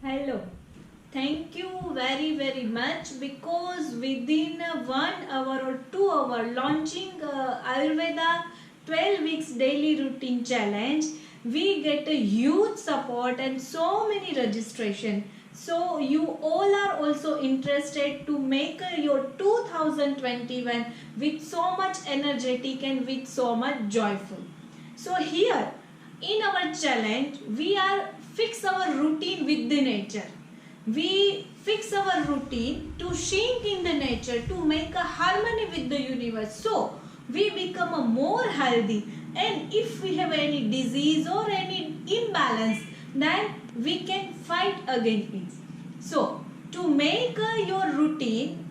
Hello. Thank you very much because within 1 hour or 2 hour launching Ayurveda 12 weeks daily routine challenge, we get a huge support and so many registration. So you all are also interested to make your 2021 with so much energetic and with so much joyful. So here in our challenge we are fix our routine with the nature. We fix our routine to sink in the nature, to make a harmony with the universe, so we become a more healthy, and if we have any disease or any imbalance, then we can fight against it. So to make your routine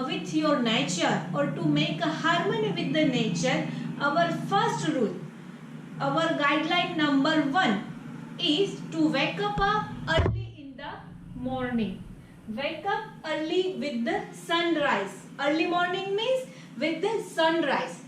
with your nature, or to make a harmony with the nature, our first rule, our guideline number 1 is to wake up early in the morning. Wake up early with the sunrise. Early morning means with the sunrise.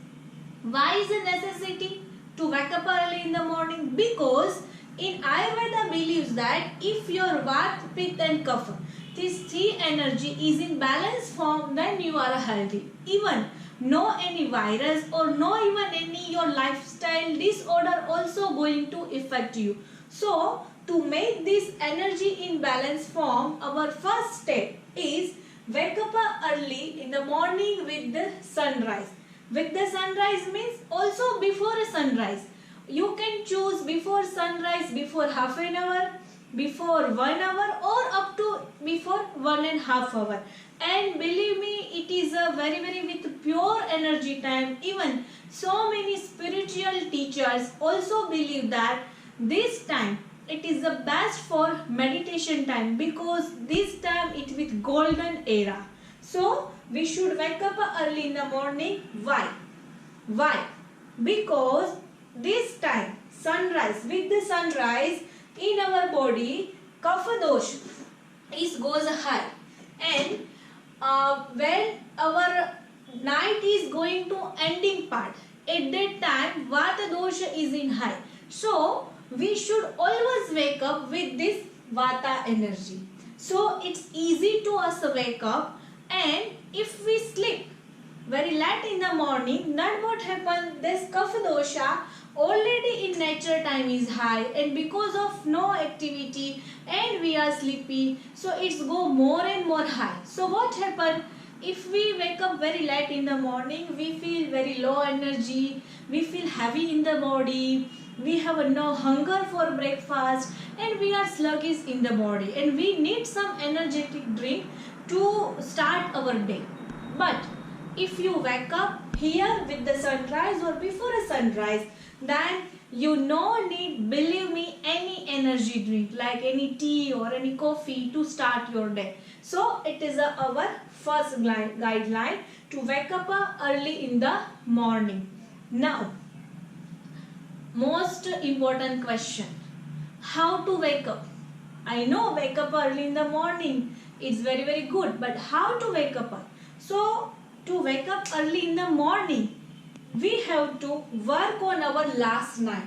Why is it necessity to wake up early in the morning? Because in Ayurveda believes that if your Vata, Pitta and Kapha, this three energy is in balance form, then you are healthy. Even no any virus or no even any your lifestyle disorder also going to affect you. So to make this energy in balance form, our first step is wake up early in the morning with the sunrise. With the sunrise means also before a sunrise. You can choose before sunrise, before half an hour, before 1 hour, or up to before 1.5 hours. And believe me, it is a very with pure energy time. Even so many spiritual teachers also believe that this time it is the best for meditation time, because this time it with golden era. So we should wake up early in the morning. Why? Because this time sunrise, with the sunrise in our body, kapha dosh is goes high, and when our night is going to ending part, at that time vata dosha is in high. So we should always wake up with this vata energy. So it's easy to us wake up, and if we sleep very late in the morning, then what happens? This kapha dosha already in nature time is high, and because of no activity and we are sleepy, so it's go more and more high. So what happen? If we wake up very late in the morning, we feel very low energy, we feel heavy in the body, we have no hunger for breakfast, and we are sluggish in the body, and we need some energetic drink to start our day. But if you wake up here with the sunrise or before a sunrise, then you no need, believe me, any energy drink like any tea or any coffee to start your day. So it is our first guideline to wake up early in the morning. Now, most important question, how to wake up? I know wake up early in the morning, it's very good, but how to wake up? So to wake up early in the morning, we have to work on our last night.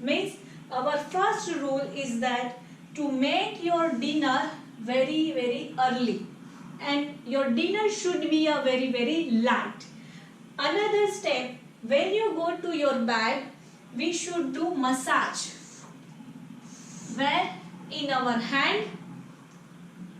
Means our first rule is that to make your dinner very early, and your dinner should be a very light. Another step, when you go to your bed, we should do massage, where in our hand,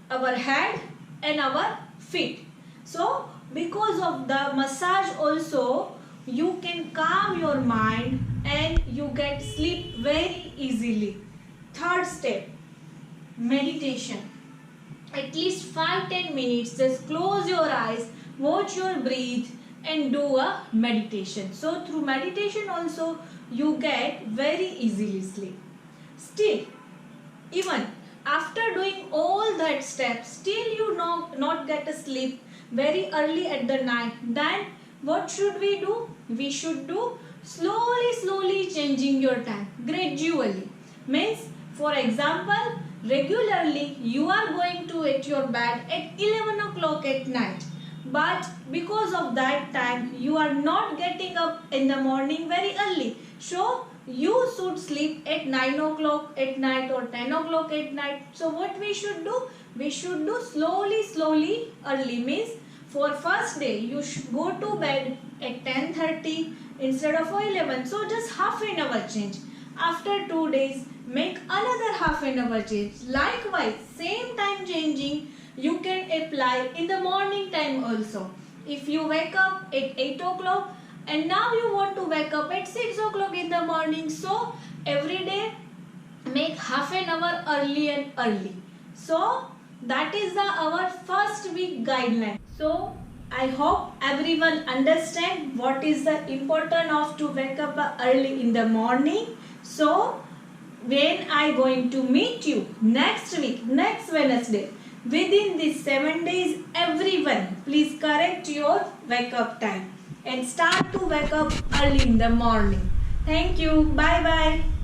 our head and our feet. So because of the massage also, you can calm your mind and you get sleep very easily. Third step, meditation. At least 5-10 minutes, just close your eyes, watch your breath and do a meditation. So through meditation also you get very easily sleep. Still, even after doing all that steps, still you not get a sleep very early at the night, then what should we do? We should do slowly changing your time, gradually. Means, for example, regularly you are going to at your bed at 11 o'clock at night, but because of that time you are not getting up in the morning very early. So you should sleep at 9 o'clock at night or 10 o'clock at night. So what we should do? We should do slowly early. Means for first day you should go to bed at 10:30 instead of 11. So just half an hour change. After 2 days make another half an hour change. Likewise same time changing you can apply in the morning time also. If you wake up at 8 o'clock and now you want to wake up at 6 o'clock in the morning, so every day make half an hour early and early. So that is our first week guideline. So I hope everyone understand what is the importance of to wake up early in the morning. So when I going to meet you next week, next Wednesday, within these 7 days, everyone please correct your wake up time and start to wake up early in the morning. Thank you. Bye bye.